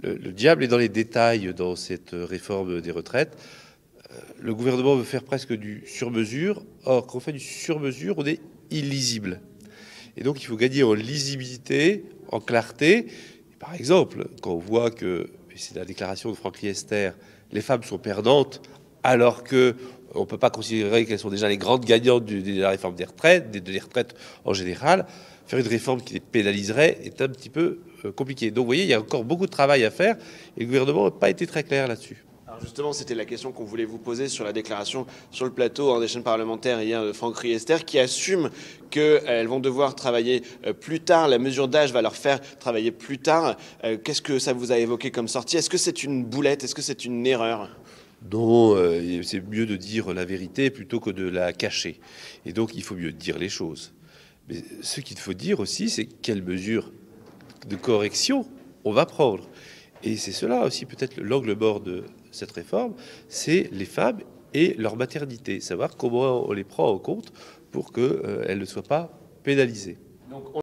Le diable est dans les détails dans cette réforme des retraites. Le gouvernement veut faire presque du sur-mesure. Or, quand on fait du sur-mesure, on est illisible. Et donc, il faut gagner en lisibilité, en clarté. Par exemple, quand on voit que, et c'est la déclaration de Franck Riester, les femmes sont perdantes, alors que on ne peut pas considérer qu'elles sont déjà les grandes gagnantes de la réforme des retraites, des retraites en général. Faire une réforme qui les pénaliserait est un petit peu compliqué. Donc, vous voyez, il y a encore beaucoup de travail à faire et le gouvernement n'a pas été très clair là-dessus. Alors justement, c'était la question qu'on voulait vous poser sur la déclaration sur le plateau des chaînes parlementaires hier de Franck Riester, qui assume qu'elles vont devoir travailler plus tard. La mesure d'âge va leur faire travailler plus tard. Qu'est-ce que ça vous a évoqué comme sortie? Est-ce que c'est une boulette? Est-ce que c'est une erreur? Non, c'est mieux de dire la vérité plutôt que de la cacher. Et donc, il faut mieux dire les choses. Mais ce qu'il faut dire aussi, c'est quelles mesures de correction on va prendre. Et c'est cela aussi peut-être l'angle mort de cette réforme, c'est les femmes et leur maternité, savoir comment on les prend en compte pour qu'elles ne soient pas pénalisées. Donc,